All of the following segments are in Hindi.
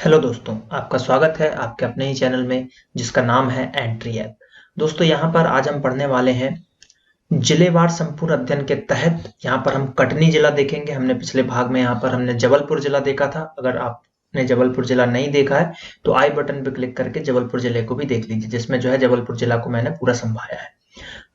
हेलो दोस्तों, आपका स्वागत है आपके अपने ही चैनल में जिसका नाम है एंट्री ऐप। दोस्तों, यहाँ पर आज हम पढ़ने वाले हैं जिलेवार संपूर्ण अध्ययन के तहत। यहाँ पर हम कटनी जिला देखेंगे। हमने पिछले भाग में यहाँ पर हमने जबलपुर जिला देखा था। अगर आपने जबलपुर जिला नहीं देखा है तो आई बटन पर क्लिक करके जबलपुर जिले को भी देख लीजिए, जिसमें जो है जबलपुर जिला को मैंने पूरा संभाया है।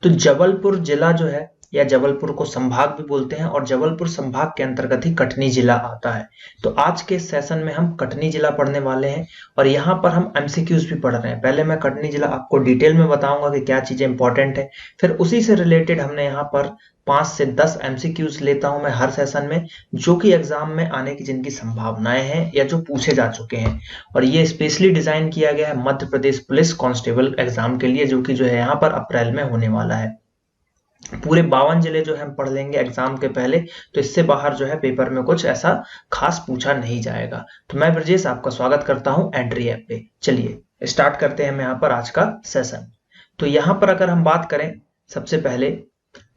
तो जबलपुर जिला जो है या जबलपुर को संभाग भी बोलते हैं और जबलपुर संभाग के अंतर्गत ही कटनी जिला आता है। तो आज के सेशन में हम कटनी जिला पढ़ने वाले हैं और यहाँ पर हम एमसीक्यूज भी पढ़ रहे हैं। पहले मैं कटनी जिला आपको डिटेल में बताऊंगा कि क्या चीजें इंपॉर्टेंट है, फिर उसी से रिलेटेड हमने यहाँ पर 5 से 10 एमसीक्यूज लेता हूं मैं हर सेशन में, जो कि एग्जाम में आने की जिनकी संभावनाएं हैं या जो पूछे जा चुके हैं। और ये स्पेशली डिजाइन किया गया है Madhya Pradesh police constable exam के लिए, जो कि जो है यहाँ पर अप्रैल में होने वाला है। पूरे 52 जिले जो है हम पढ़ लेंगे एग्जाम के पहले, तो इससे बाहर जो है पेपर में कुछ ऐसा खास पूछा नहीं जाएगा। तो मैं ब्रजेश आपका स्वागत करता हूं एंट्री ऐप पे। चलिए स्टार्ट करते हैं हम यहाँ पर आज का सेशन। तो यहाँ पर अगर हम बात करें सबसे पहले,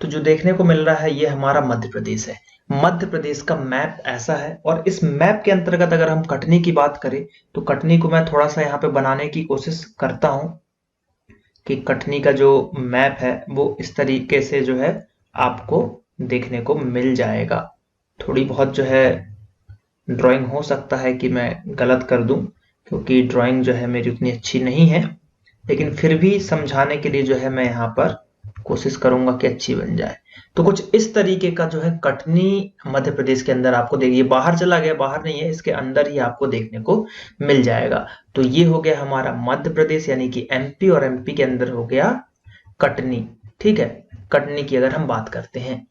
तो जो देखने को मिल रहा है ये हमारा मध्य प्रदेश है। मध्य प्रदेश का मैप ऐसा है और इस मैप के अंतर्गत अगर हम कटनी की बात करें तो कटनी को मैं थोड़ा सा यहाँ पे बनाने की कोशिश करता हूं कि कटनी का जो मैप है वो इस तरीके से जो है आपको देखने को मिल जाएगा। थोड़ी बहुत जो है ड्राइंग हो सकता है कि मैं गलत कर दूं, क्योंकि ड्राइंग जो है मेरी उतनी अच्छी नहीं है, लेकिन फिर भी समझाने के लिए जो है मैं यहाँ पर कोशिश करूंगा कि अच्छी बन जाए। तो कुछ इस तरीके का जो है कटनी मध्य प्रदेश के अंदर आपको देखिए, बाहर चला गया, बाहर नहीं है, इसके अंदर ही आपको देखने को मिल जाएगा। तो ये हो गया हमारा मध्य प्रदेश यानी कि एमपी, और एमपी के अंदर हो गया कटनी। ठीक है, कटनी की अगर हम बात करते हैं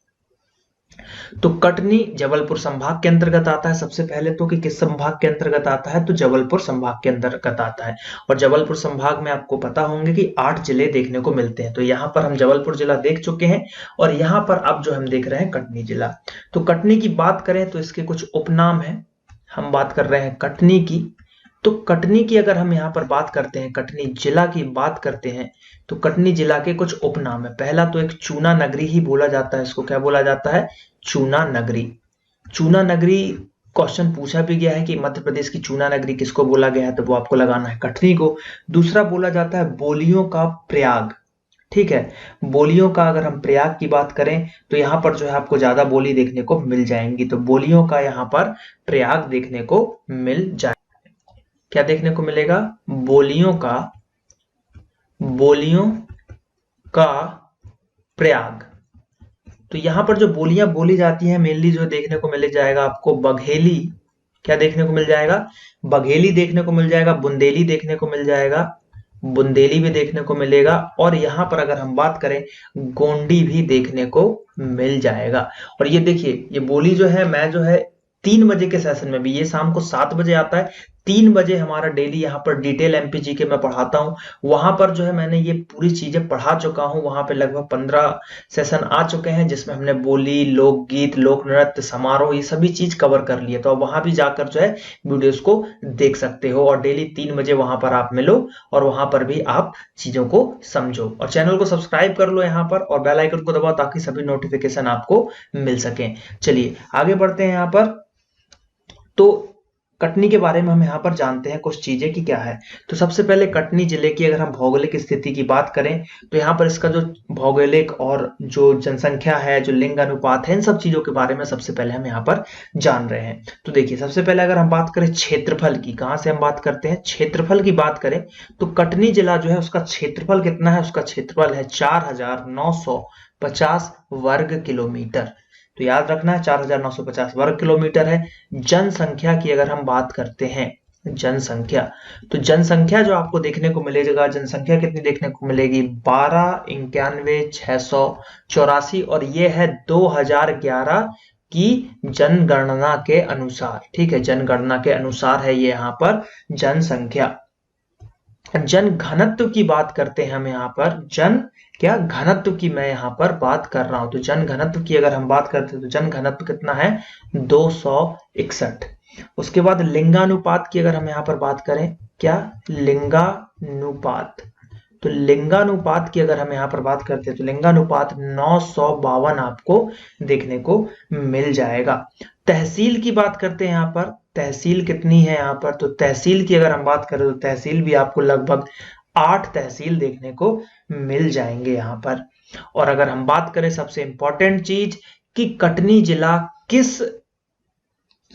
तो कटनी जबलपुर संभाग के अंतर्गत आता है। सबसे पहले तो कि किस संभाग के अंतर्गत आता है, तो जबलपुर संभाग के अंतर्गत आता है। और जबलपुर संभाग में आपको पता होंगे कि 8 जिले देखने को मिलते हैं। तो यहाँ पर हम जबलपुर जिला देख चुके हैं और यहाँ पर अब जो हम देख रहे हैं कटनी जिला। तो कटनी की बात करें तो इसके कुछ उपनाम है। हम बात कर रहे हैं कटनी की, तो कटनी की अगर हम यहाँ पर बात करते हैं, कटनी जिला की बात करते हैं, तो कटनी जिला के कुछ उपनाम है। पहला तो एक चूना नगरी ही बोला जाता है, इसको क्या बोला जाता है, चूना नगरी। चूना नगरी क्वेश्चन पूछा भी गया है कि मध्य प्रदेश की चूना नगरी किसको बोला गया है, तो वो आपको लगाना है कटनी को। दूसरा बोला जाता है बोलियों का प्रयाग। ठीक है, बोलियों का अगर हम प्रयाग की बात करें तो यहाँ पर जो है आपको ज्यादा बोली देखने को मिल जाएंगी। तो बोलियों का यहाँ पर प्रयाग देखने को मिल जाए। क्या देखने को मिलेगा, बोलियों का प्रयाग। तो यहां पर जो बोलियां बोली जाती हैं मेनली जो देखने को मिल जाएगा आपको बघेली। क्या देखने को मिल जाएगा, बघेली देखने को मिल जाएगा, बुंदेली देखने को मिल जाएगा, बुंदेली भी देखने को मिलेगा। और यहाँ पर अगर हम बात करें गोंडी भी देखने को मिल जाएगा। और ये देखिए, ये बोली जो है मैं जो है 3 बजे के सेशन में भी, ये शाम को 7 बजे आता है, 3 बजे हमारा डेली यहाँ पर डिटेल एमपीजी के मैं पढ़ाता हूँ। वहां पर जो है मैंने ये पूरी चीजें पढ़ा चुका हूँ। वहां पे लगभग 15 सेशन आ चुके हैं जिसमें हमने बोली, लोकगीत, लोक नृत्य, समारोह, ये सभी चीज कवर कर लिए। तो अब वहां भी जाकर जो है वीडियोस को देख सकते हो और डेली 3 बजे वहां पर आप मिलो और वहां पर भी आप चीजों को समझो। और चैनल को सब्सक्राइब कर लो यहाँ पर और बेल आइकन को दबाओ ताकि सभी नोटिफिकेशन आपको मिल सके। चलिए आगे बढ़ते हैं यहाँ पर। तो कटनी के बारे में हम यहाँ पर जानते हैं कुछ चीजें कि क्या है। तो सबसे पहले कटनी जिले की अगर हम भौगोलिक स्थिति की बात करें तो यहाँ पर इसका जो भौगोलिक और जो जनसंख्या है, जो लिंग अनुपात है, इन सब चीजों के बारे में सबसे पहले हम यहाँ पर जान रहे हैं। तो देखिए, सबसे पहले अगर हम बात करें क्षेत्रफल की, कहाँ से हम बात करते हैं, क्षेत्रफल की बात करें तो कटनी जिला जो है उसका क्षेत्रफल कितना है, उसका क्षेत्रफल है 4950 वर्ग किलोमीटर। तो याद रखना है 4950 वर्ग किलोमीटर है। जनसंख्या की अगर हम बात करते हैं, जनसंख्या, तो जनसंख्या जो आपको देखने को मिलेगा, जनसंख्या कितनी देखने को मिलेगी, 12,91,684, और ये है 2011 की जनगणना के अनुसार। ठीक है, जनगणना के अनुसार है ये यहाँ पर जनसंख्या। जन घनत्व की बात करते हैं हम यहाँ पर, क्या घनत्व की मैं यहाँ पर बात कर रहा हूं। तो जन घनत्व की अगर हम बात करते हैं तो जन घनत्व कितना है, 261। उसके बाद लिंगानुपात की अगर हम यहाँ पर बात करें, क्या लिंगानुपात, तो लिंगानुपात की अगर हम यहाँ पर बात करते हैं तो लिंगानुपात 952 आपको देखने को मिल जाएगा। तहसील की बात करते हैं यहाँ पर, तहसील कितनी है यहाँ पर, तो तहसील की अगर हम बात करें तो तहसील भी आपको लगभग 8 तहसील देखने को मिल जाएंगे यहाँ पर। और अगर हम बात करें सबसे इंपॉर्टेंट चीज कि कटनी जिला किस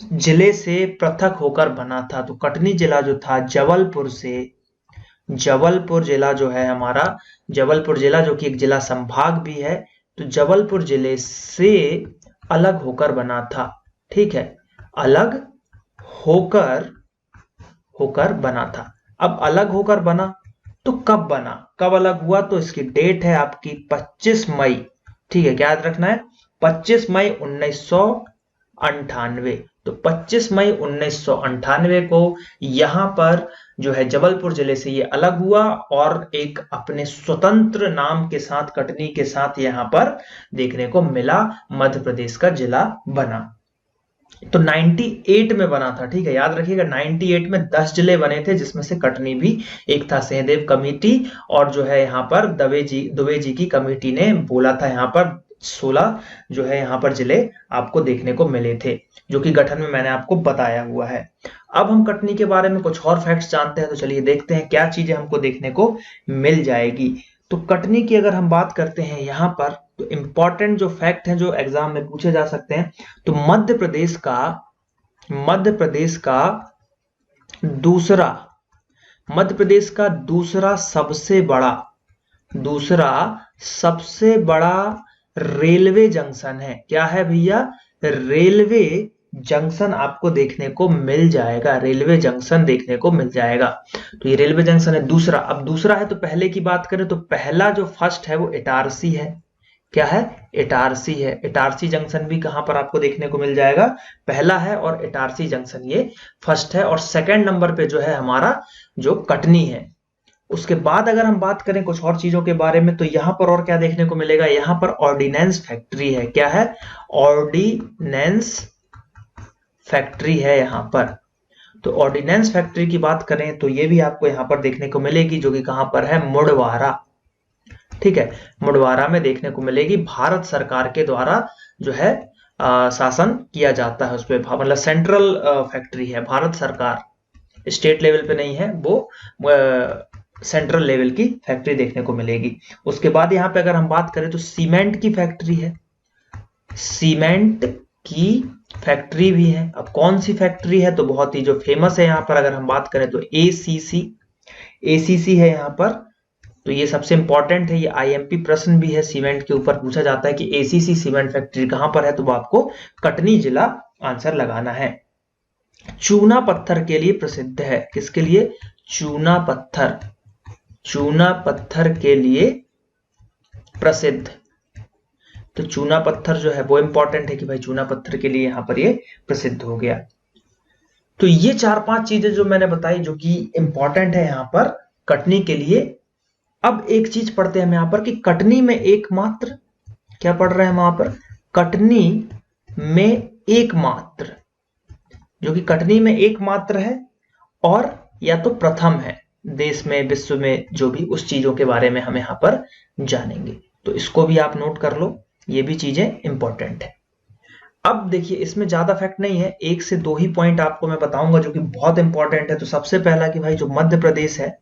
जिले से पृथक होकर बना था, तो कटनी जिला जो था जबलपुर से, जबलपुर जिला जो है हमारा, जबलपुर जिला जो कि एक जिला संभाग भी है, तो जबलपुर जिले से अलग होकर बना था। ठीक है, अलग होकर होकर बना था। अब अलग होकर बना तो कब बना, कब अलग हुआ, तो इसकी डेट है आपकी 25 मई। ठीक है, क्या याद रखना है, 25 मई 1998। तो 25 मई 1998 को यहां पर जो है जबलपुर जिले से ये अलग हुआ और एक अपने स्वतंत्र नाम के साथ, कटनी के साथ यहां पर देखने को मिला, मध्य प्रदेश का जिला बना। तो 98 में बना था। ठीक है, याद रखिएगा 98 में 10 जिले बने थे, जिसमें से कटनी भी एक था। सहदेव कमेटी और जो है यहाँ पर दुबे जी की कमेटी ने बोला था यहाँ पर 16 जो है यहाँ पर जिले आपको देखने को मिले थे, जो कि गठन में मैंने आपको बताया हुआ है। अब हम कटनी के बारे में कुछ और फैक्ट्स जानते हैं, तो चलिए देखते हैं क्या चीजें हमको देखने को मिल जाएगी। तो कटनी की अगर हम बात करते हैं यहाँ पर, तो इंपॉर्टेंट जो फैक्ट हैं जो एग्जाम में पूछे जा सकते हैं, तो मध्य प्रदेश का दूसरा सबसे बड़ा रेलवे जंक्शन है। क्या है भैया, रेलवे जंक्शन आपको देखने को मिल जाएगा, रेलवे जंक्शन देखने को मिल जाएगा। तो ये रेलवे जंक्शन है दूसरा। अब दूसरा है तो पहले की बात करें तो पहला जो फर्स्ट है वो इटारसी है। क्या है, इटारसी है। इटारसी जंक्शन भी कहां पर आपको देखने को मिल जाएगा, पहला है और इटारसी जंक्शन ये फर्स्ट है। और सेकंड नंबर पे जो है हमारा जो कटनी है। उसके बाद अगर हम बात करें कुछ और चीजों के बारे में, तो यहां पर और क्या देखने को मिलेगा, यहां पर ऑर्डिनेंस फैक्ट्री है। क्या है, ऑर्डिनेंस फैक्ट्री है यहां पर। तो ऑर्डिनेंस फैक्ट्री की बात करें तो ये भी आपको यहां पर देखने को मिलेगी, जो कि कहां पर है, मुड़वारा। ठीक है, मुड़वारा में देखने को मिलेगी। भारत सरकार के द्वारा जो है शासन किया जाता है उस पर, मतलब सेंट्रल फैक्ट्री है, भारत सरकार, स्टेट लेवल पे नहीं है वो, सेंट्रल लेवल की फैक्ट्री देखने को मिलेगी। उसके बाद यहाँ पे अगर हम बात करें तो सीमेंट की फैक्ट्री है, सीमेंट की फैक्ट्री भी है। अब कौन सी फैक्ट्री है, तो बहुत ही जो फेमस है यहाँ पर अगर हम बात करें तो एसीसी है यहाँ पर। तो ये सबसे इंपॉर्टेंट है, ये आईएमपी प्रश्न भी है, सीमेंट के ऊपर पूछा जाता है कि एसीसी सीमेंट फैक्ट्री कहां पर है, तो वो आपको कटनी जिला आंसर लगाना है। चूना पत्थर के लिए प्रसिद्ध है, किसके लिए, चूना पत्थर के लिए प्रसिद्ध। तो चूना पत्थर जो है वो इंपॉर्टेंट है कि भाई चूना पत्थर के लिए यहां पर ये प्रसिद्ध हो गया। तो ये 4-5 चीजें जो मैंने बताई जो कि इंपॉर्टेंट है यहां पर कटनी के लिए। अब एक चीज पढ़ते हैं हम यहां पर कि कटनी में एकमात्र, क्या पढ़ रहे हैं हम वहां पर, कटनी में एकमात्र, जो कि कटनी में एकमात्र है और या तो प्रथम है देश में, विश्व में, जो भी उस चीजों के बारे में हम यहां पर जानेंगे। तो इसको भी आप नोट कर लो, ये भी चीजें इंपॉर्टेंट है। अब देखिए इसमें ज्यादा फैक्ट नहीं है, 1 से 2 ही पॉइंट आपको मैं बताऊंगा जो कि बहुत इंपॉर्टेंट है। तो सबसे पहला कि भाई जो मध्य प्रदेश है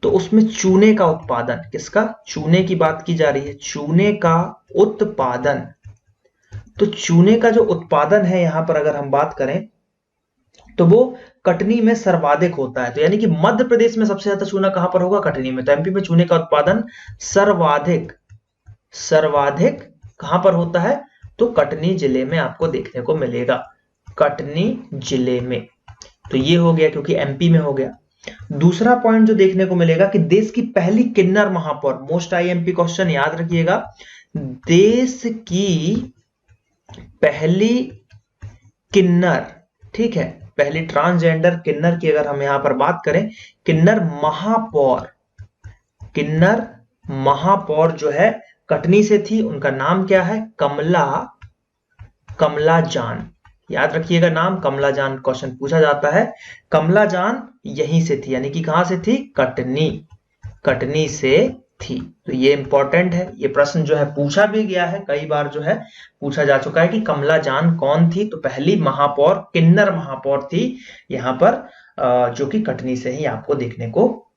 तो उसमें चूने का उत्पादन, किसका, चूने की बात की जा रही है, चूने का उत्पादन। तो चूने का जो उत्पादन है यहां पर अगर हम बात करें तो वो कटनी में सर्वाधिक होता है। तो यानी कि मध्य प्रदेश में सबसे ज्यादा चूना कहां पर होगा, कटनी में। तो एमपी में चूने का उत्पादन सर्वाधिक कहां पर होता है, तो कटनी जिले में आपको देखने को मिलेगा, कटनी जिले में। तो ये हो गया क्योंकि एमपी में हो गया। दूसरा पॉइंट जो देखने को मिलेगा कि देश की पहली किन्नर महापौर, मोस्ट आईएमपी क्वेश्चन याद रखिएगा, देश की पहली किन्नर, ठीक है, पहली ट्रांसजेंडर किन्नर की अगर हम यहां पर बात करें, किन्नर महापौर जो है कटनी से थी। उनका नाम क्या है, कमला जान। याद रखिएगा नाम कमला जान, क्वेश्चन पूछा जाता है। कमला जान यहीं से थी, यानी कि कहां से थी, कटनी से थी। तो ये इंपॉर्टेंट है, ये प्रश्न जो है पूछा भी गया है, कई बार जो है पूछा जा चुका है कि कमला जान कौन थी। तो पहली महापौर किन्नर महापौर थी यहाँ पर, जो कि कटनी से ही आपको देखने को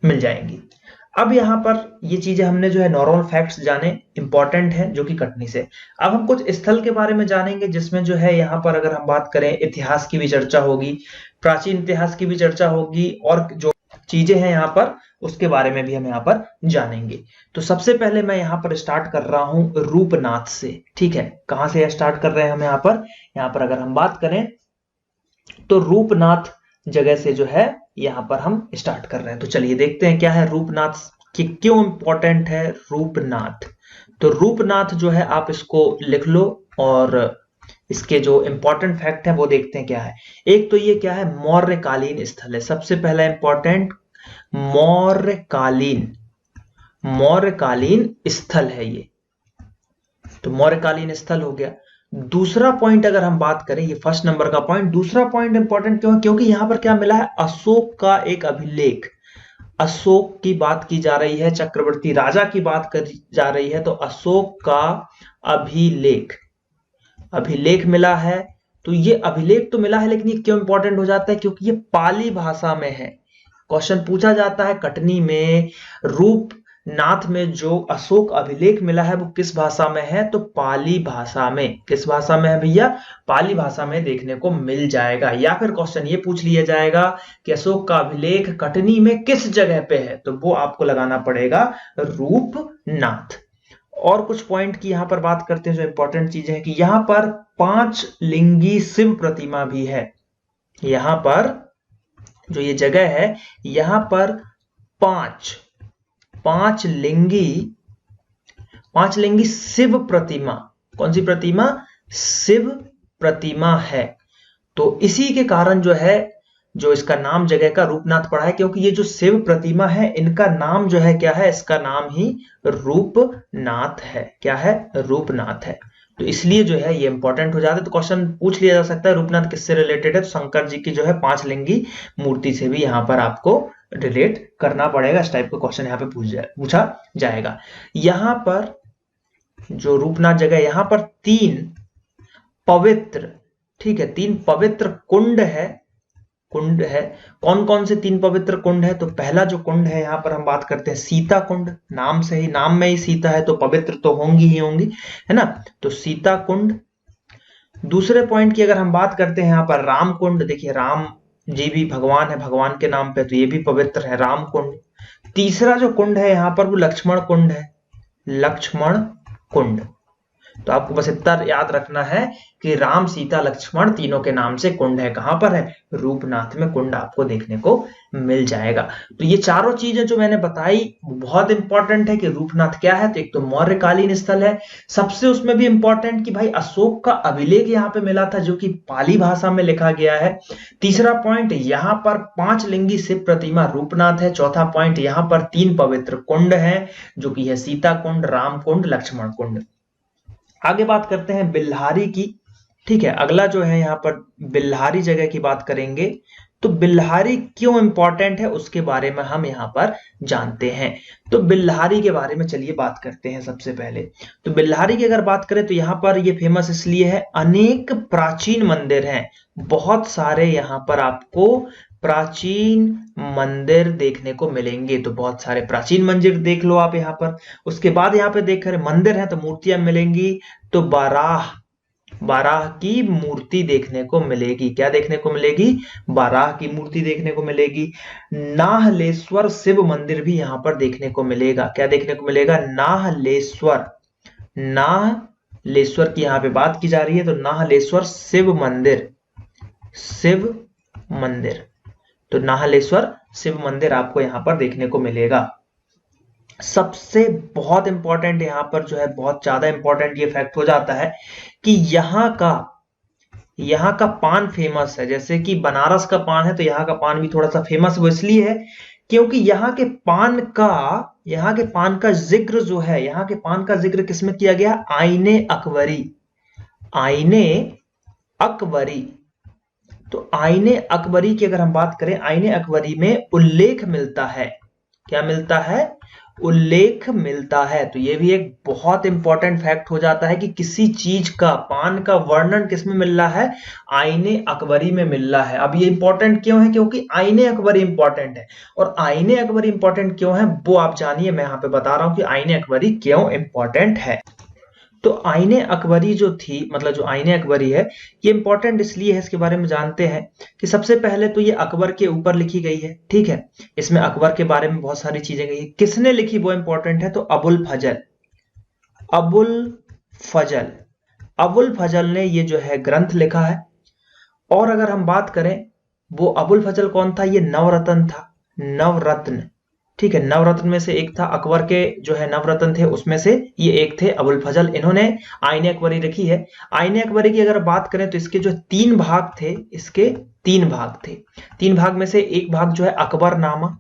मिल जाएंगी। अब यहाँ पर ये चीजें हमने जो है नॉर्मल फैक्ट्स जाने, इंपॉर्टेंट है जो कि कटनी से। अब हम कुछ स्थल के बारे में जानेंगे जिसमें जो है यहाँ पर अगर हम बात करें इतिहास की भी चर्चा होगी, प्राचीन इतिहास की भी चर्चा होगी, और जो चीजें हैं यहाँ पर उसके बारे में भी हम यहाँ पर जानेंगे। तो सबसे पहले मैं यहाँ पर स्टार्ट कर रहा हूं रूपनाथ से। ठीक है, कहां से स्टार्ट कर रहे हैं हम यहाँ पर अगर हम बात करें तो रूपनाथ जगह से जो है यहाँ पर हम स्टार्ट कर रहे हैं। तो चलिए देखते हैं क्या है रूपनाथ, कि क्यों इंपॉर्टेंट है रूपनाथ। तो रूपनाथ जो है आप इसको लिख लो, और इसके जो इंपॉर्टेंट फैक्ट है वो देखते हैं क्या है। एक तो ये क्या है, मौर्यकालीन स्थल है। सबसे पहला इंपॉर्टेंट मौर्यकालीन स्थल है ये, तो मौर्यकालीन स्थल हो गया। दूसरा पॉइंट अगर हम बात करें, ये फर्स्ट नंबर का पॉइंट, दूसरा पॉइंट इंपॉर्टेंट क्यों है, क्योंकि यहां पर क्या मिला है, अशोक का एक अभिलेख। अशोक की बात की जा रही है, चक्रवर्ती राजा की बात करी जा रही है, तो अशोक का अभिलेख मिला है। तो ये अभिलेख तो मिला है, लेकिन ये क्यों इंपॉर्टेंट हो जाता है, क्योंकि ये पाली भाषा में है। क्वेश्चन पूछा जाता है कटनी में रूपनाथ में जो अशोक अभिलेख मिला है वो किस भाषा में है, तो पाली भाषा में। किस भाषा में है भैया, पाली भाषा में देखने को मिल जाएगा। या फिर क्वेश्चन ये पूछ लिया जाएगा कि अशोक का अभिलेख कटनी में किस जगह पे है, तो वो आपको लगाना पड़ेगा रूपनाथ। और कुछ पॉइंट की यहां पर बात करते हैं जो इंपॉर्टेंट चीजें हैं, कि यहां पर 5 लिंगी शिव प्रतिमा भी है। यहां पर जो ये जगह है, यहां पर पांच लिंगी शिव प्रतिमा, कौन सी प्रतिमा, शिव प्रतिमा है। तो इसी के कारण जो है, जो इसका नाम जगह का रूपनाथ पड़ा है, क्योंकि ये जो शिव प्रतिमा है इनका नाम जो है क्या है, इसका नाम ही रूपनाथ है। क्या है, रूपनाथ है। तो इसलिए जो है ये इंपॉर्टेंट हो जाता है। तो क्वेश्चन पूछ लिया जा सकता है रूपनाथ किससे रिलेटेड है, तो शंकर जी की जो है 5 लिंगी मूर्ति से भी यहाँ पर आपको रिलेट करना पड़ेगा। इस टाइप का क्वेश्चन यहाँ पे पूछा जाएगा। यहाँ पर जो रूपनाथ जगह, यहाँ पर 3 पवित्र, ठीक है, 3 पवित्र कुंड है। कौन कौन से 3 पवित्र कुंड है, तो पहला जो कुंड है यहाँ पर हम बात करते हैं सीता कुंड। नाम में ही सीता है तो पवित्र तो होंगी ही होंगी, है ना, तो सीता कुंड। दूसरे पॉइंट की अगर हम बात करते हैं यहाँ पर राम कुंड, देखिए राम जी भी भगवान है, भगवान के नाम पे, तो ये भी पवित्र है, राम कुंड। तीसरा जो कुंड है यहाँ पर वो लक्ष्मण कुंड है, लक्ष्मण कुंड। तो आपको बस इतना याद रखना है कि राम सीता लक्ष्मण तीनों के नाम से कुंड है। कहां पर है, रूपनाथ में कुंड आपको देखने को मिल जाएगा। तो ये चारों चीजें जो मैंने बताई बहुत इंपॉर्टेंट है कि रूपनाथ क्या है। तो एक तो मौर्यकालीन स्थल है, सबसे उसमें भी इंपॉर्टेंट कि भाई अशोक का अभिलेख यहाँ पे मिला था जो कि पाली भाषा में लिखा गया है। तीसरा पॉइंट, यहाँ पर 5 लिंगी शिव प्रतिमा रूपनाथ है। चौथा पॉइंट, यहाँ पर 3 पवित्र कुंड है जो कि है सीता कुंड, राम कुंड, लक्ष्मण कुंड। आगे बात करते हैं बिल्हारी की। ठीक है, अगला जो है यहाँ पर बिल्हारी जगह की बात करेंगे। तो बिल्हारी क्यों इंपॉर्टेंट है उसके बारे में हम यहाँ पर जानते हैं। तो बिल्हारी के बारे में चलिए बात करते हैं। सबसे पहले तो बिल्हारी की अगर बात करें तो यहाँ पर ये फेमस इसलिए है, अनेक प्राचीन मंदिर हैं, बहुत सारे यहाँ पर आपको प्राचीन मंदिर देखने को मिलेंगे। तो बहुत सारे प्राचीन मंदिर देख लो आप यहाँ पर। उसके बाद यहाँ पे देख रहे मंदिर है तो मूर्तियां मिलेंगी। तो बाराह की मूर्ति देखने को मिलेगी। क्या देखने को मिलेगी, बाराह की मूर्ति देखने को मिलेगी। नाहलेश्वर शिव मंदिर भी यहाँ पर देखने को मिलेगा। क्या देखने को मिलेगा, नाहलेश्वर की यहाँ पे बात की जा रही है। तो नाहलेश्वर शिव मंदिर, तो नाहलेश्वर शिव मंदिर आपको यहाँ पर देखने को मिलेगा। सबसे बहुत इंपॉर्टेंट यहाँ पर जो है, बहुत ज्यादा इंपॉर्टेंट ये फैक्ट हो जाता है कि यहाँ का पान फेमस है। जैसे कि बनारस का पान है तो यहाँ का पान भी थोड़ा सा फेमस वो इसलिए है क्योंकि यहाँ के पान का जिक्र जो है, यहाँ के पान का जिक्र किसमें किया गया, आईने अकबरी। तो आईने अकबरी की अगर हम बात करें, आईने अकबरी में उल्लेख मिलता है। क्या मिलता है, उल्लेख मिलता है। तो ये भी एक बहुत इंपॉर्टेंट फैक्ट हो जाता है कि किसी चीज का, पान का वर्णन किसमें मिल रहा है, आईने अकबरी में मिल रहा है। अब ये इंपॉर्टेंट क्यों है, क्योंकि आईने अकबरी इंपॉर्टेंट है। और आईने अकबरी इंपॉर्टेंट क्यों है वो आप जानिए, मैं यहाँ पे बता रहा हूं कि आईने अकबरी क्यों इंपॉर्टेंट है। तो आईने अकबरी जो थी, मतलब जो आईने अकबरी है, ये इंपॉर्टेंट इसलिए है, इसके बारे में जानते हैं कि सबसे पहले तो ये अकबर के ऊपर लिखी गई है, ठीक है। इसमें अकबर के बारे में बहुत सारी चीजें गई है। किसने लिखी वो इंपॉर्टेंट है, तो अबुल फजल, अबुल फजल, अबुल फजल ने ये जो है ग्रंथ लिखा है। और अगर हम बात करें, वो अबुल फजल कौन था, ये नवरत्न था, नवरत्न, ठीक है। नवरत्न में से एक था, अकबर के जो है नवरत्न थे उसमें से ये एक थे अबुल फजल। इन्होंने आईने अकबरी लिखी है। आईने अकबरी की अगर बात करें तो इसके जो 3 भाग थे, इसके 3 भाग थे। 3 भाग में से एक भाग जो है अकबरनामा,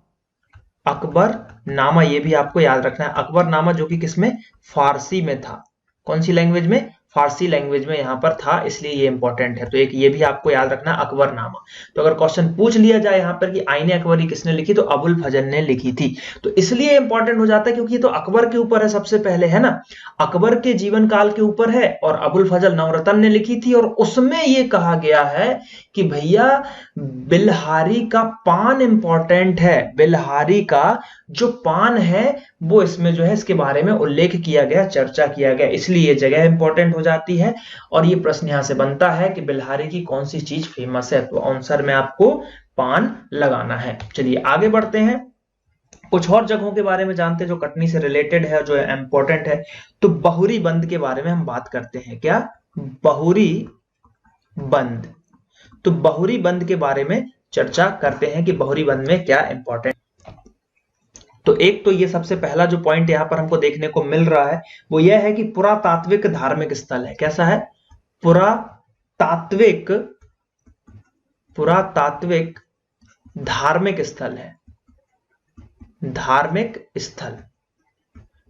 अकबरनामा, ये भी आपको याद रखना है। अकबरनामा जो कि किसमें, फारसी में था। कौन सी लैंग्वेज में, फारसी लैंग्वेज में यहां पर था, इसलिए ये इंपॉर्टेंट है। तो एक ये भी आपको याद रखना है, अकबरनामा। तो अगर क्वेश्चन पूछ लिया जाए यहां पर कि आईने अकबरी किसने लिखी, तो अबुल फजल ने लिखी थी। तो इसलिए इंपॉर्टेंट हो जाता है क्योंकि ये तो अकबर के ऊपर है सबसे पहले, है ना, अकबर के जीवन काल के ऊपर है। और अबुल फजल नवरत्न ने लिखी थी, और उसमें ये कहा गया है कि भैया बिल्हारी का पान इंपॉर्टेंट है, बिल्हारी का जो पान है वो इसमें जो है इसके बारे में उल्लेख किया गया, चर्चा किया गया, इसलिए ये जगह इंपॉर्टेंट हो जाती है। और ये प्रश्न यहां से बनता है कि बिल्हारी की कौन सी चीज फेमस है, तो आंसर में आपको पान लगाना है। चलिए आगे बढ़ते हैं, कुछ और जगहों के बारे में जानते हैं जो कटनी से रिलेटेड है, जो इंपॉर्टेंट है। तो बहुरी बंद के बारे में हम बात करते हैं। क्या, बहुरी बंद। तो बहुरी बंद के बारे में चर्चा करते हैं कि बहुरी बंद में क्या इंपॉर्टेंट। तो एक तो ये सबसे पहला जो पॉइंट यहां पर हमको देखने को मिल रहा है वो यह है कि पुरातात्विक धार्मिक स्थल है। कैसा है, पुरातात्विक, पुरातात्विक धार्मिक स्थल है, धार्मिक स्थल।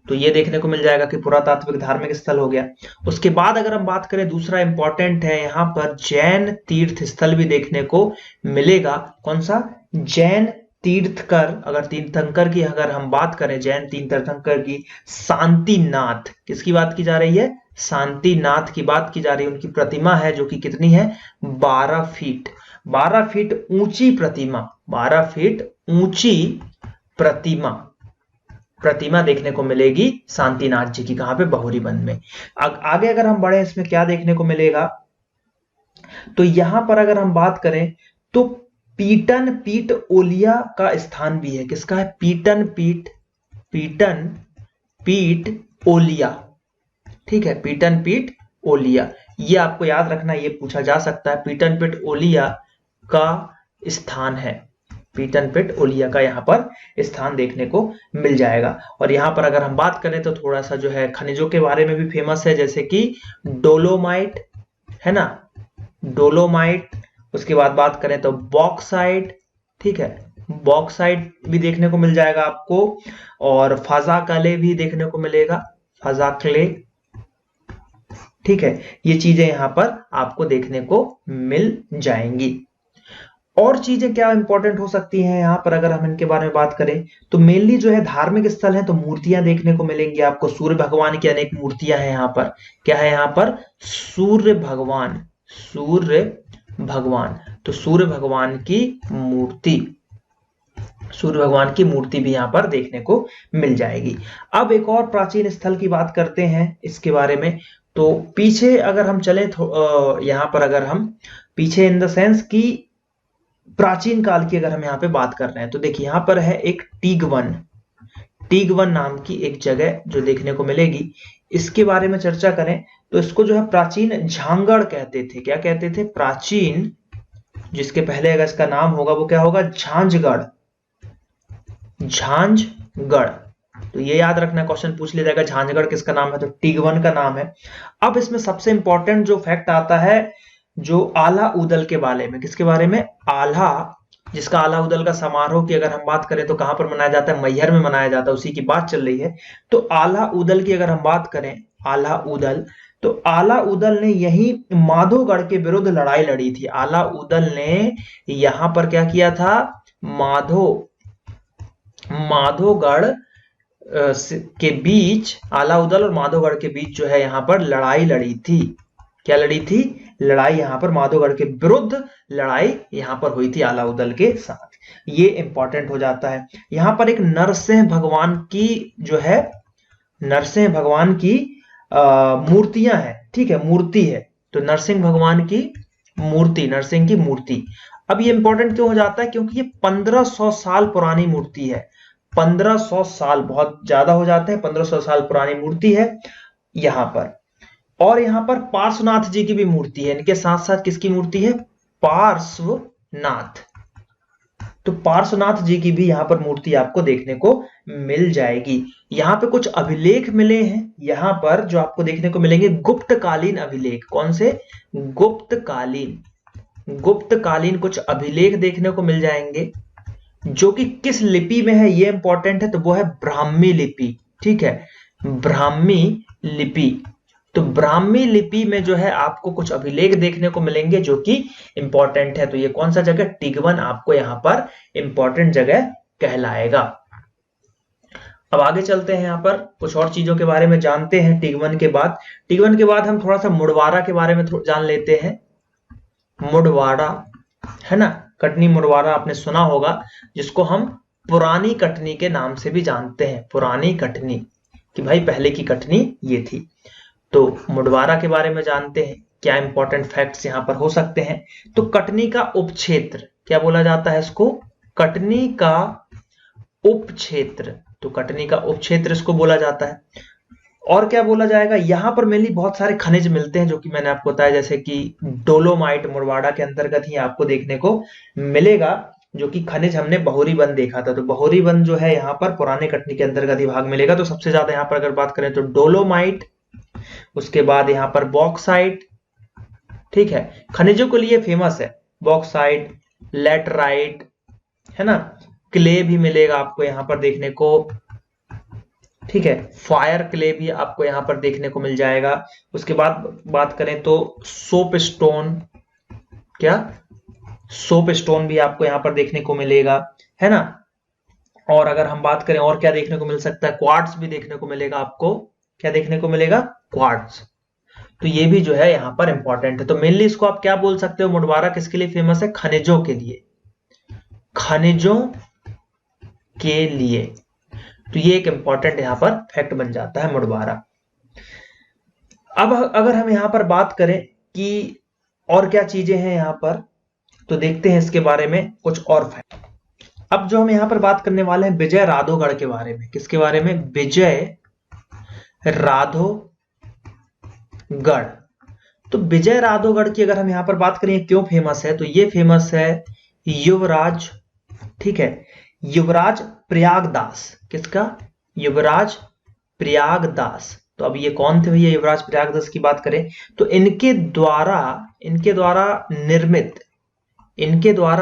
तो ये देखने को मिल जाएगा कि पुरातात्विक धार्मिक स्थल हो गया। उसके बाद अगर हम बात करें, दूसरा इंपॉर्टेंट है यहां पर जैन तीर्थ स्थल भी देखने को मिलेगा। कौन सा, जैन तीर्थकर। अगर तीर्थंकर की अगर हम बात करें, जैन तीर्थंकर की, शांतिनाथ, किसकी बात की जा रही है, शांतिनाथ की बात की जा रही है। उनकी प्रतिमा है जो कि कितनी है, 12 फीट, 12 फीट ऊंची प्रतिमा, 12 फीट ऊंची प्रतिमा, प्रतिमा देखने को मिलेगी शांतिनाथ जी की। कहां पे, बहुरी बंद में। आगे अगर हम बढ़े, इसमें क्या देखने को मिलेगा, तो यहां पर अगर हम बात करें तो पीटन पीठ ओलिया का स्थान भी है। किसका है, पीटन पीठ, पीटन पीठ ओलिया, ठीक है, पीटन पीठ ओलिया। ये आपको याद रखना, ये पूछा जा सकता है, पीटन पीठ ओलिया का स्थान है, पीटन पीठ ओलिया का यहाँ पर स्थान देखने को मिल जाएगा। और यहाँ पर अगर हम बात करें तो थोड़ा सा जो है खनिजों के बारे में भी फेमस है, जैसे कि डोलोमाइट, है ना, डोलोमाइट। उसके बाद बात करें तो बॉक्साइट, ठीक है, बॉक्साइट भी देखने को मिल जाएगा आपको। और फाजाकले भी देखने को मिलेगा, फाजाकले, ठीक है। ये चीजें यहां पर आपको देखने को मिल जाएंगी। और चीजें क्या इंपॉर्टेंट हो सकती हैं यहां पर अगर हम इनके बारे में बात करें, तो मेनली जो है धार्मिक स्थल है तो मूर्तियां देखने को मिलेंगी आपको। सूर्य भगवान की अनेक मूर्तियां हैं यहां पर। क्या है यहां पर, सूर्य भगवान, सूर्य भगवान। तो सूर्य भगवान की मूर्ति, सूर्य भगवान की मूर्ति भी यहां पर देखने को मिल जाएगी। अब एक और प्राचीन स्थल की बात करते हैं इसके बारे में। तो पीछे अगर हम चले, यहां पर अगर हम पीछे इन द सेंस की प्राचीन काल की अगर हम यहाँ पे बात कर रहे हैं, तो देखिए यहाँ पर है एक टीगवन, टीगवन नाम की एक जगह जो देखने को मिलेगी। इसके बारे में चर्चा करें तो इसको जो है प्राचीन झांगड़ कहते थे। क्या कहते थे, प्राचीन, जिसके पहले अगर इसका नाम होगा वो क्या होगा, झांझगढ़, झांझगढ़। तो ये याद रखना, क्वेश्चन पूछ लिया जाएगा झांझगढ़ किसका नाम है, तो टीगवन का नाम है। अब इसमें सबसे इंपॉर्टेंट जो फैक्ट आता है जो आला उदल के बारे में, किसके बारे में, आल्हा, जिसका आला उदल का समारोह की अगर हम बात करें तो कहां पर मनाया जाता है, मैहर में मनाया जाता है, उसी की बात चल रही है। तो आला उदल की अगर हम बात करें, आला उदल, तो आला उदल ने यही माधोगढ़ के विरुद्ध लड़ाई लड़ी थी। आला उदल ने यहां पर क्या किया था, माधोगढ़ के बीच, आलाउदल और माधोगढ़ के बीच जो है यहाँ पर लड़ाई लड़ी थी। क्या लड़ी थी? लड़ाई यहाँ पर माधोगढ़ के विरुद्ध लड़ाई यहाँ पर हुई थी आलाउदल के साथ। ये इंपॉर्टेंट हो जाता है। यहाँ पर एक नरसिंह भगवान की जो है, नरसिंह भगवान की मूर्तियां हैं, ठीक है, मूर्ति है। तो नरसिंह भगवान की मूर्ति, नरसिंह की मूर्ति। अब ये इंपॉर्टेंट क्यों हो जाता है? क्योंकि ये 1500 साल पुरानी मूर्ति है। 1500 साल बहुत ज्यादा हो जाते हैं, 1500 साल पुरानी मूर्ति है यहाँ पर। और यहाँ पर पार्श्वनाथ जी की भी मूर्ति है। इनके साथ साथ किसकी मूर्ति है? पार्श्वनाथ। तो पार्श्वनाथ जी की भी यहाँ पर मूर्ति आपको देखने को मिल जाएगी। यहाँ पे कुछ अभिलेख मिले हैं यहाँ पर जो आपको देखने को मिलेंगे, गुप्तकालीन अभिलेख। कौन से? गुप्तकालीन। गुप्तकालीन कुछ अभिलेख देखने को मिल जाएंगे जो कि किस लिपि में है, ये इंपॉर्टेंट है। तो वो है ब्राह्मी लिपि, ठीक है, ब्राह्मी लिपि। तो ब्राह्मी लिपि में जो है आपको कुछ अभिलेख देखने को मिलेंगे जो कि इंपॉर्टेंट है। तो ये कौन सा जगह? टिगवन आपको यहाँ पर इंपॉर्टेंट जगह कहलाएगा। अब आगे चलते हैं, यहाँ पर कुछ और चीजों के बारे में जानते हैं। टिगवन के बाद हम थोड़ा सा मुडवारा के बारे में जान लेते हैं। मुडवारा है ना, कटनी मुडवारा आपने सुना होगा, जिसको हम पुरानी कटनी के नाम से भी जानते हैं। पुरानी कटनी, कि भाई पहले की कटनी ये थी। तो मुडवारा के बारे में जानते हैं, क्या इंपॉर्टेंट फैक्ट्स यहां पर हो सकते हैं। तो कटनी का उपक्षेत्र, क्या बोला जाता है इसको? कटनी का उपक्षेत्र। तो कटनी का उपक्षेत्र इसको बोला जाता है। और क्या बोला जाएगा? यहाँ पर मेनली बहुत सारे खनिज मिलते हैं जो कि मैंने आपको बताया, जैसे कि डोलोमाइट मुडवाड़ा के अंतर्गत ही आपको देखने को मिलेगा, जो कि खनिज हमने बहोरी वन देखा था। तो बहोरी वन जो है यहाँ पर पुराने कटनी के अंतर्गत ही भाग मिलेगा। तो सबसे ज्यादा यहाँ पर अगर बात करें तो डोलोमाइट, उसके बाद यहाँ पर बॉक्साइट, ठीक है, खनिजों के लिए फेमस है बॉक्साइट, लैटराइट, है ना, क्ले भी मिलेगा आपको यहाँ पर देखने को, ठीक है, फायर क्ले भी आपको यहाँ पर देखने को मिल जाएगा। उसके बाद बात करें तो सोप स्टोन, क्या? सोप स्टोन भी आपको यहाँ पर देखने को मिलेगा, है ना। और अगर हम बात करें और क्या देखने को मिल सकता है, क्वार्ट्ज भी देखने को मिलेगा आपको। क्या देखने को मिलेगा? क्वार्ट्ज। तो ये भी जो है यहाँ पर इंपॉर्टेंट है। तो मेनली इसको आप क्या बोल सकते हो, मुडवारा किसके लिए फेमस है? खनिजों के लिए, खनिजों के लिए। तो ये एक इंपॉर्टेंट यहाँ पर फैक्ट बन जाता है मुडवारा। अब अगर हम यहाँ पर बात करें कि और क्या चीजें हैं यहाँ पर, तो देखते हैं इसके बारे में कुछ और फैक्ट। अब जो हम यहाँ पर बात करने वाले हैं विजय राधोगढ़ के बारे में। किसके बारे में? विजय राधोगढ़। तो विजय राधोगढ़ की अगर हम यहाँ पर बात करें क्यों फेमस है, तो ये फेमस है युवराज, ठीक है, युवराज प्रयागदास। किसका? युवराज प्रयागदास। तो अब ये कौन थे भैया युवराज प्रयागदास की बात करें तो इनके द्वारा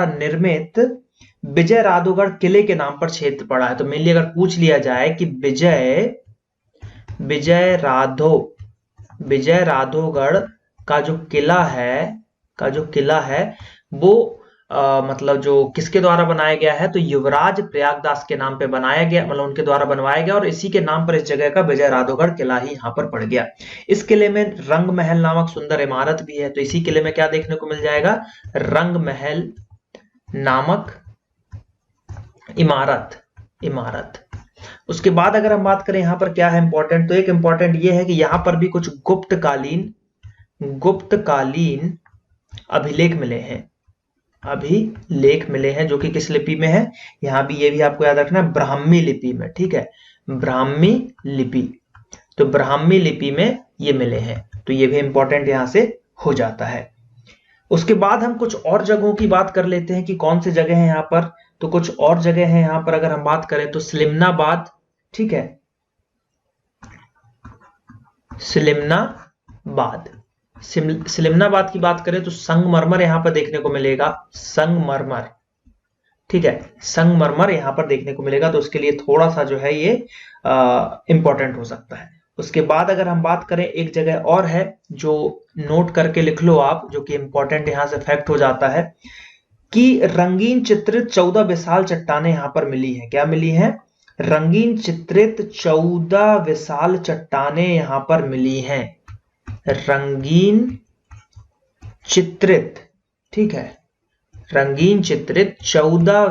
निर्मित विजय राधोगढ़ किले के नाम पर क्षेत्र पड़ा है। तो मेनली अगर पूछ लिया जाए कि विजय राधोगढ़ का जो किला है वो मतलब जो किसके द्वारा बनाया गया है, तो युवराज प्रयागदास के नाम पे बनाया गया, मतलब उनके द्वारा बनवाया गया, और इसी के नाम पर इस जगह का विजय राधोगढ़ किला ही यहाँ पर पड़ गया। इस किले में रंग महल नामक सुंदर इमारत भी है। तो इसी किले में क्या देखने को मिल जाएगा? रंग महल नामक इमारत। उसके बाद अगर हम बात करें यहाँ पर क्या है इंपॉर्टेंट, तो एक इंपॉर्टेंट ये है कि यहाँ पर भी कुछ गुप्तकालीन अभिलेख मिले हैं जो कि किस लिपि में है? यहाँ भी ये भी आपको याद रखना है, ब्राह्मी लिपि में, ठीक है, ब्राह्मी लिपि। तो ब्राह्मी लिपि में ये मिले हैं। तो ये भी इंपॉर्टेंट यहाँ से हो जाता है। उसके बाद हम कुछ और जगहों की बात कर लेते हैं कि कौन से जगह है यहाँ पर। तो कुछ और जगह है यहाँ पर अगर हम बात करें तो सलिमनाबाद, ठीक है, सलिमनाबाद की बात करें तो संगमरमर यहाँ पर देखने को मिलेगा, संगमरमर, ठीक है, संगमरमर यहाँ पर देखने को मिलेगा। तो उसके लिए थोड़ा सा जो है ये इंपॉर्टेंट हो सकता है। उसके बाद अगर हम बात करें एक जगह और है जो नोट करके लिख लो आप, जो कि इंपॉर्टेंट यहाँ से फैक्ट हो जाता है कि रंगीन चित्रित 14 विशाल चट्टानें यहाँ पर मिली हैं। क्या मिली हैं? रंगीन चित्रित 14 विशाल चट्टानें यहां पर मिली हैं। रंगीन चित्रित, ठीक है, रंगीन चित्रित 14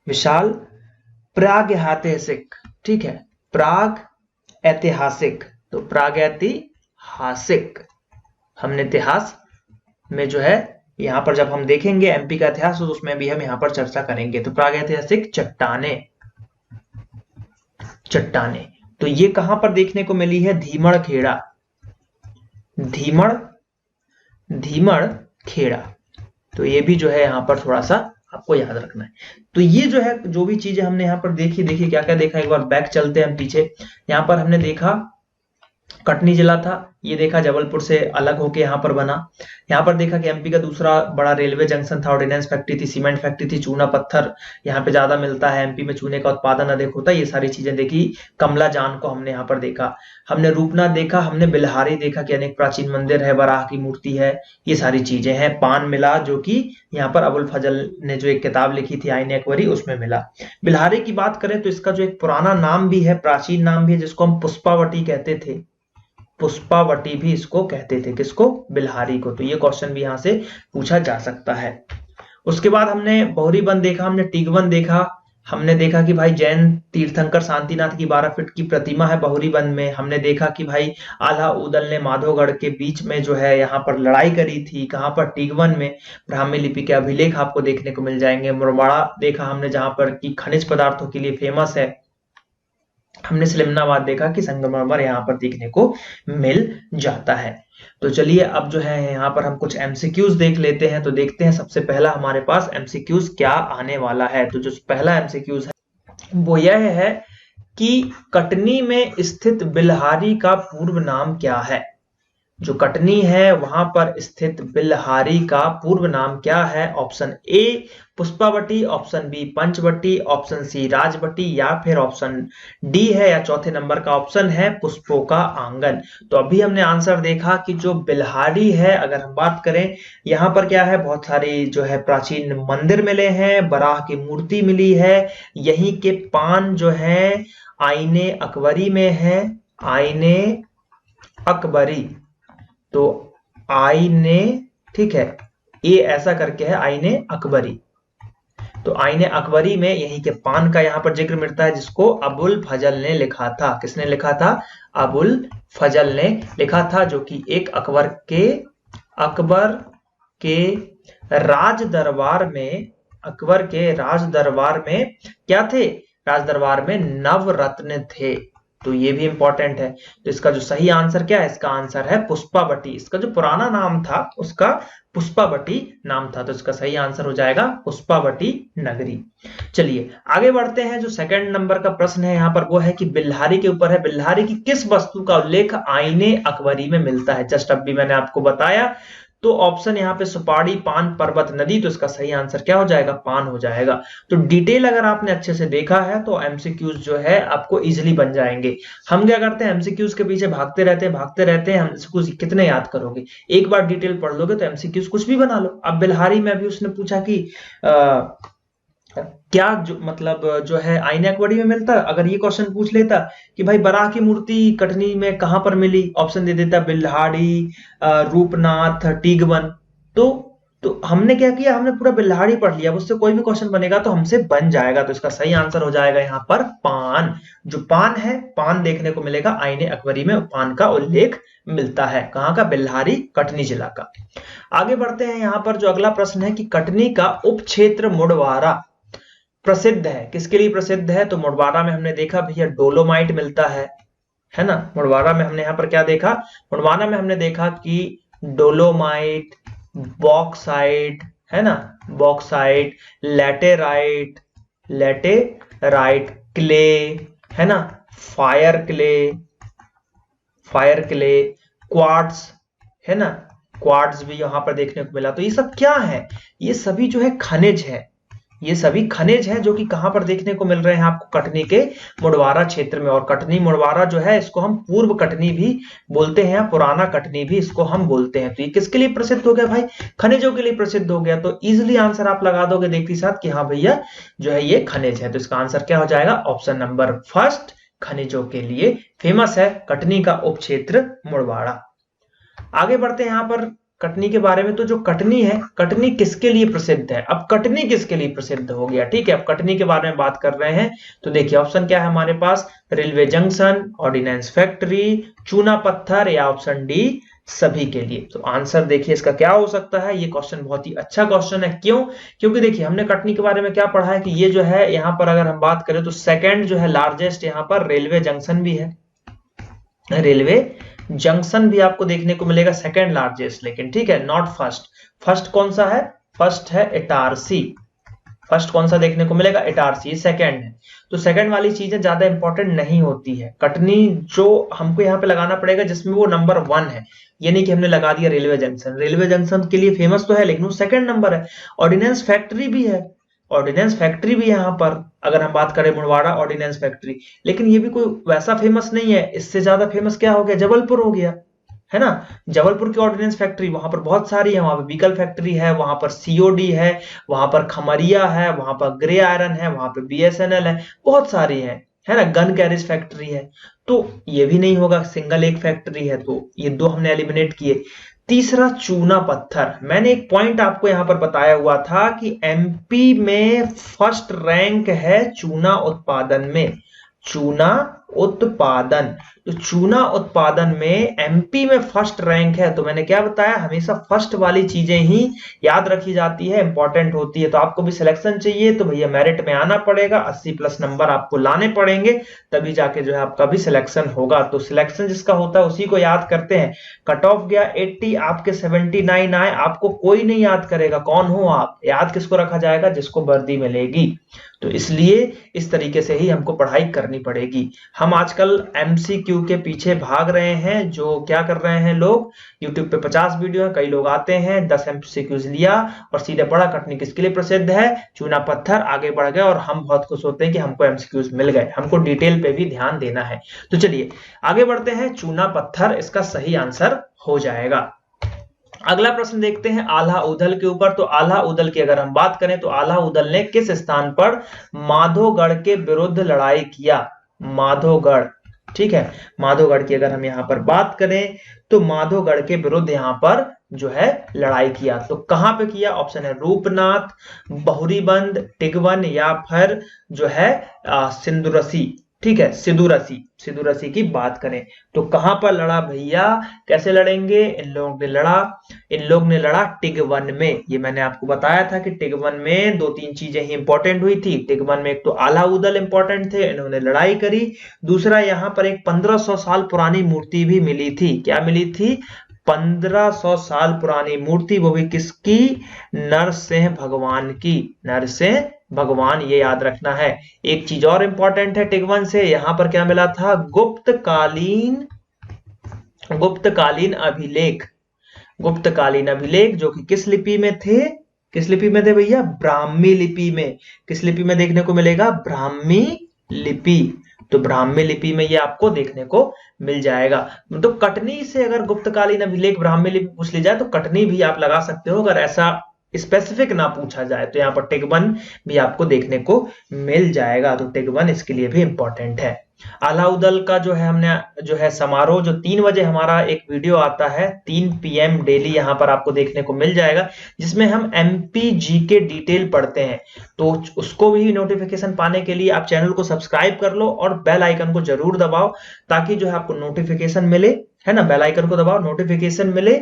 विशाल प्रागैतिहासिक, ठीक है, प्राग ऐतिहासिक, तो प्रागैतिहासिक हमने इतिहास में जो है यहां पर जब हम देखेंगे एमपी का इतिहास तो उसमें भी हम यहां पर चर्चा करेंगे। तो प्रागैतिहासिक चट्टाने तो ये कहां पर देखने को मिली है? धीमड़खेड़ा, धीमड़खेड़ा। तो ये भी जो है यहां पर थोड़ा सा आपको याद रखना है। तो ये जो है जो भी चीजें हमने यहाँ पर देखी, देखिए क्या क्या देखा, एक बार बैक चलते हैं हम पीछे। यहाँ पर हमने देखा कटनी जिला था, ये देखा जबलपुर से अलग होके यहाँ पर बना। यहाँ पर देखा कि एमपी का दूसरा बड़ा रेलवे जंक्शन था, ऑर्डिनेंस फैक्ट्री थी, सीमेंट फैक्ट्री थी, चूना पत्थर यहाँ पे ज्यादा मिलता है, एमपी में चूने का उत्पादन अधिक होता है, ये सारी चीजें देखी। कमला जान को हमने यहाँ पर देखा, हमने रूपनाथ देखा, हमने बिल्हारी देखा कि अनेक प्राचीन मंदिर है, बराह की मूर्ति है, ये सारी चीजें हैं। पान मिला जो कि यहाँ पर अबुल फजल ने जो एक किताब लिखी थी आईने अकबरी उसमें मिला। बिल्हारी की बात करें तो इसका जो एक पुराना नाम भी है, प्राचीन नाम भी है, जिसको हम पुष्पावटी कहते थे, पुष्पावटी भी इसको कहते थे, किसको? बिल्हारी को। तो ये क्वेश्चन भी यहां से पूछा जा सकता है। उसके बाद हमने बहुरी वन देखा, हमने टीगवन देखा, हमने देखा कि भाई जैन तीर्थंकर शांतिनाथ की 12 फीट की प्रतिमा है बहुरी वन में। हमने देखा कि भाई आल्हा उदल ने माधोगढ़ के बीच में जो है यहाँ पर लड़ाई करी थी, कहां पर? टीगवन में। ब्राह्मी लिपि के अभिलेख आपको देखने को मिल जाएंगे। मुरबाड़ा देखा हमने जहां पर की खनिज पदार्थों के लिए फेमस है। हमने सलिमनाबाद देखा कि संगमरमर यहाँ पर देखने को मिल जाता है। तो चलिए अब जो है यहाँ पर हम कुछ एमसीक्यूज देख लेते हैं। तो देखते हैं सबसे पहला हमारे पास एमसीक्यूज क्या आने वाला है। तो जो पहला एमसीक्यूज है वो यह है कि कटनी में स्थित बिल्हारी का पूर्व नाम क्या है? जो कटनी है वहां पर स्थित बिल्हारी का पूर्व नाम क्या है? Option A Pushpavati, option B Panchavati, option C Rajvati, या फिर ऑप्शन डी है या चौथे नंबर का ऑप्शन है पुष्पों का आंगन। तो अभी हमने आंसर देखा कि जो बिल्हारी है, अगर हम बात करें यहाँ पर क्या है, बहुत सारी जो है प्राचीन मंदिर मिले हैं, बराह की मूर्ति मिली है, यहीं के पान जो है आईने अकबरी में है, आईने अकबरी। तो आईने, ठीक है, ये ऐसा करके है आईने अकबरी। तो आईने अकबरी में यहीं के पान का यहाँ पर जिक्र मिलता है, जिसको अबुल फजल ने लिखा था। किसने लिखा था? अबुल फजल ने लिखा था, जो कि एक अकबर के राज दरबार में, अकबर के राज दरबार में क्या थे? राज दरबार में नवरत्न थे। तो ये भी इंपॉर्टेंट है। तो इसका जो सही आंसर क्या है? इसका आंसर है पुष्पावटी। इसका जो पुराना नाम था उसका पुष्पावटी नाम था, तो इसका सही आंसर हो जाएगा पुष्पावटी नगरी। चलिए आगे बढ़ते हैं। जो सेकंड नंबर का प्रश्न है यहाँ पर वो है कि बिल्हारी के ऊपर है। बिल्हारी की किस वस्तु का उल्लेख आईने अकबरी में मिलता है? जस्ट अभी मैंने आपको बताया। तो ऑप्शन यहाँ पे सुपारी, पान, पर्वत, नदी। तो इसका सही आंसर क्या हो जाएगा? पान हो जाएगा। तो डिटेल अगर आपने अच्छे से देखा है तो एमसीक्यूज जो है आपको इजीली बन जाएंगे। हम क्या करते हैं, एमसीक्यूज के पीछे भागते रहते हैं। एमसीक्यूज कितने याद करोगे? एक बार डिटेल पढ़ लोगे तो एमसीक्यूज कुछ भी बना लो। अब बिल्हारी में भी उसने पूछा कि क्या जो मतलब जो है आईने अकबरी में मिलता। अगर ये क्वेश्चन पूछ लेता कि भाई बराह की मूर्ति कटनी में कहां पर मिली, ऑप्शन दे देता बिल्हाड़ी, रूपनाथ, टीगवन। तो हमने क्या किया, हमने पूरा बिल्हाड़ी पढ़ लिया। उससे कोई भी क्वेश्चन बनेगा तो हमसे बन जाएगा। तो इसका सही आंसर हो जाएगा यहाँ पर पान। जो पान है, पान देखने को मिलेगा आईने अकबरी में, पान का उल्लेख मिलता है। कहां का? बिल्हारी, कटनी जिला का। आगे बढ़ते हैं। यहाँ पर जो अगला प्रश्न है कि कटनी का उप क्षेत्र मुड़वारा प्रसिद्ध है, किसके लिए प्रसिद्ध है? तो मुड़वारा में हमने देखा भैया डोलोमाइट मिलता है ना। मुड़वारा में हमने यहाँ पर क्या देखा? मुड़वारा में हमने देखा कि डोलोमाइट, बॉक्साइट, है ना, बॉक्साइट, लैटेराइट, क्ले, है ना, फायर क्ले, क्वार्ट्ज, है ना, क्वार्ट्ज भी यहां पर देखने को मिला। तो ये सब क्या है? ये सभी जो है खनिज है। ये सभी खनिज हैं जो कि कहां पर देखने को मिल रहे हैं आपको, कटनी के मुड़वारा क्षेत्र में। और कटनी मुड़वारा जो है इसको हम पूर्व कटनी भी बोलते हैं, पुराना कटनी भी इसको हम बोलते हैं। तो ये किसके लिए प्रसिद्ध हो गया भाई, खनिजों के लिए प्रसिद्ध हो गया। तो इजिली आंसर आप लगा दोगे देखते साथ कि हाँ भैया जो है ये खनिज है। तो इसका आंसर क्या हो जाएगा, ऑप्शन नंबर फर्स्ट, खनिजों के लिए फेमस है कटनी का उपक्षेत्र मुड़वाड़ा। आगे बढ़ते हैं यहाँ पर कटनी के बारे में। तो जो कटनी है, कटनी किसके लिए प्रसिद्ध है, अब कटनी किसके लिए प्रसिद्ध हो गया, ठीक है। अब कटनी के बारे में बात कर रहे हैं तो देखिए ऑप्शन क्या है हमारे पास, रेलवे जंक्शन, ऑर्डिनेंस फैक्ट्री, चूना पत्थर, या ऑप्शन डी सभी के लिए। तो आंसर देखिए इसका क्या हो सकता है। ये क्वेश्चन बहुत ही अच्छा क्वेश्चन है, क्यों, क्योंकि देखिए हमने कटनी के बारे में क्या पढ़ा है कि ये जो है यहाँ पर अगर हम बात करें तो सेकंड जो है लार्जेस्ट यहाँ पर रेलवे जंक्शन भी है, रेलवे जंक्शन भी आपको देखने को मिलेगा सेकंड लार्जेस्ट, लेकिन ठीक है नॉट फर्स्ट। फर्स्ट कौन सा है, फर्स्ट है इटारसी। फर्स्ट कौन सा देखने को मिलेगा, इटारसी, सेकंड है। तो सेकंड वाली चीजें ज्यादा इंपॉर्टेंट नहीं होती है। कटनी जो हमको यहाँ पे लगाना पड़ेगा जिसमें वो नंबर 1 है, ये नहीं कि हमने लगा दिया रेलवे जंक्शन। रेलवे जंक्शन के लिए फेमस तो है लेकिन वो सेकंड नंबर है। ऑर्डिनेंस फैक्ट्री भी है, ऑर्डिनेंस फैक्ट्री भी यहाँ पर अगर हम बात करें मुड़वाड़ा ऑर्डिनेंस फैक्ट्री, लेकिन ये भी कोई वैसा फेमस नहीं है। इससे ज्यादा फेमस क्या हो गया, जबलपुर हो गया, है ना। जबलपुर की ऑर्डिनेंस फैक्ट्री वहां पर बहुत सारी है, वहां पर बीकल फैक्ट्री है, वहां पर सीओडी है, वहां पर खमरिया है, वहां पर ग्रे आयरन है, वहां पर बीएसएनएल है, बहुत सारी है ना। गन कैरिज फैक्ट्री है, तो ये भी नहीं होगा, सिंगल एक फैक्ट्री है। तो ये दो हमने एलिमिनेट किए। तीसरा चूना पत्थर, मैंने एक पॉइंट आपको यहां पर बताया हुआ था कि एमपी में फर्स्ट रैंक है चूना उत्पादन में, चूना उत्पादन। तो चूना उत्पादन में एमपी में फर्स्ट रैंक है। तो मैंने क्या बताया, हमेशा फर्स्ट वाली चीजें ही याद रखी जाती है, इंपॉर्टेंट होती है। तो आपको भी सिलेक्शन चाहिए तो भैया मेरिट में आना पड़ेगा, 80+ नंबर आपको लाने पड़ेंगे, तभी जाके जो है आपका भी सिलेक्शन होगा। तो सिलेक्शन जिसका होता है उसी को याद करते हैं। कट ऑफ गया 80, आपके 79 आए, आपको कोई नहीं याद करेगा कौन हो आप, याद किसको रखा जाएगा, जिसको वर्दी मिलेगी। तो इसलिए इस तरीके से ही हमको पढ़ाई करनी पड़ेगी। हम आजकल एमसीक्यू के पीछे भाग रहे हैं, जो क्या कर रहे हैं लोग, YouTube पे 50 वीडियो है, कई लोग आते हैं 10 एमसीक्यूज लिया और सीधे पढ़ा कटनी किसके लिए प्रसिद्ध है, चूना पत्थर, आगे बढ़ गए। और हम बहुत खुश होते हैं कि हमको एमसीक्यूज मिल गए, हमको डिटेल पे भी ध्यान देना है। तो चलिए आगे बढ़ते हैं, चूना पत्थर इसका सही आंसर हो जाएगा। अगला प्रश्न देखते हैं आल्हा उदल के ऊपर। तो आल्हा उदल की अगर हम बात करें तो आल्हा उदल ने किस स्थान पर माधोगढ़ के विरुद्ध लड़ाई किया, माधोगढ़, ठीक है। माधोगढ़ की अगर हम यहां पर बात करें तो माधोगढ़ के विरुद्ध यहां पर जो है लड़ाई किया। तो कहां पे किया, ऑप्शन है रूपनाथ, बहुरीबंद, टिगवन, या फिर जो है सिंदुरसी, ठीक है, सिदुरसी, सिदुरसी की बात करें तो कहां पर लड़ा भैया, कैसे लड़ेंगे, इन लोग ने लड़ा टिगवन में। ये मैंने आपको बताया था कि टिगवन में 2-3 चीजें ही इंपॉर्टेंट हुई थी। टिगवन में एक तो आल्हा उदल इंपॉर्टेंट थे, इन्होंने लड़ाई करी। दूसरा यहाँ पर एक 1500 साल पुरानी मूर्ति भी मिली थी, क्या मिली थी, 1500 साल पुरानी मूर्ति, वो भी किसकी, नरसिंह भगवान की, नरसिंह भगवान, ये याद रखना है। एक चीज और इंपॉर्टेंट है टिगवन से, यहां पर क्या मिला था, गुप्तकालीन अभिलेख, गुप्तकालीन अभिलेख, जो कि किस लिपि में थे, किस लिपि में थे भैया, ब्राह्मी लिपि में। किस लिपि में देखने को मिलेगा, ब्राह्मी लिपि। तो ब्राह्मी लिपि में ये आपको देखने को मिल जाएगा। तो कटनी से अगर गुप्तकालीन अभिलेख ब्राह्मी लिपि पूछ ली जाए तो कटनी भी आप लगा सकते हो, अगर ऐसा स्पेसिफिक ना पूछा जाए तो यहाँ पर टिगवन भी आपको देखने को मिल जाएगा। तो टिगवन इसके लिए भी इंपॉर्टेंट है। आल्हा उदल का जो है हमने जो है समारोह, जो 3 बजे हमारा एक वीडियो आता है 3 PM डेली, यहाँ पर आपको देखने को मिल जाएगा, जिसमें हम MPG के डिटेल पढ़ते हैं। तो उसको भी नोटिफिकेशन पाने के लिए आप चैनल को सब्सक्राइब कर लो और बेल आइकन को जरूर दबाओ, ताकि जो है आपको नोटिफिकेशन मिले, है ना। बेल आइकन को दबाओ, नोटिफिकेशन मिले,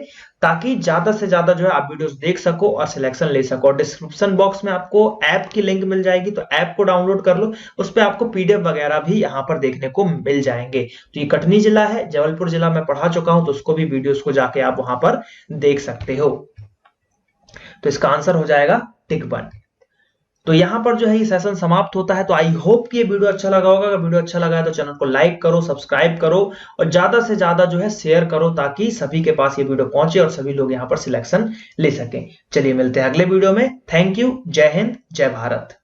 ताकि ज्यादा से ज्यादा जो है आप वीडियोस देख सको और सिलेक्शन ले सको। और डिस्क्रिप्शन बॉक्स में आपको ऐप की लिंक मिल जाएगी, तो ऐप को डाउनलोड कर लो, उस पर आपको PDF वगैरह भी यहाँ पर देखने को मिल जाएंगे। तो ये कटनी जिला है, जबलपुर जिला मैं पढ़ा चुका हूं, तो उसको भी वीडियोस को जाके आप वहां पर देख सकते हो। तो इसका आंसर हो जाएगा टिगवन। तो यहाँ पर जो है ये सेशन समाप्त होता है। तो आई होप कि ये वीडियो अच्छा लगा होगा। अगर वीडियो अच्छा लगा है तो चैनल को लाइक करो, सब्सक्राइब करो और ज्यादा से ज्यादा जो है शेयर करो, ताकि सभी के पास ये वीडियो पहुंचे और सभी लोग यहाँ पर सिलेक्शन ले सकें। चलिए मिलते हैं अगले वीडियो में। Thank you. जय हिंद, जय भारत।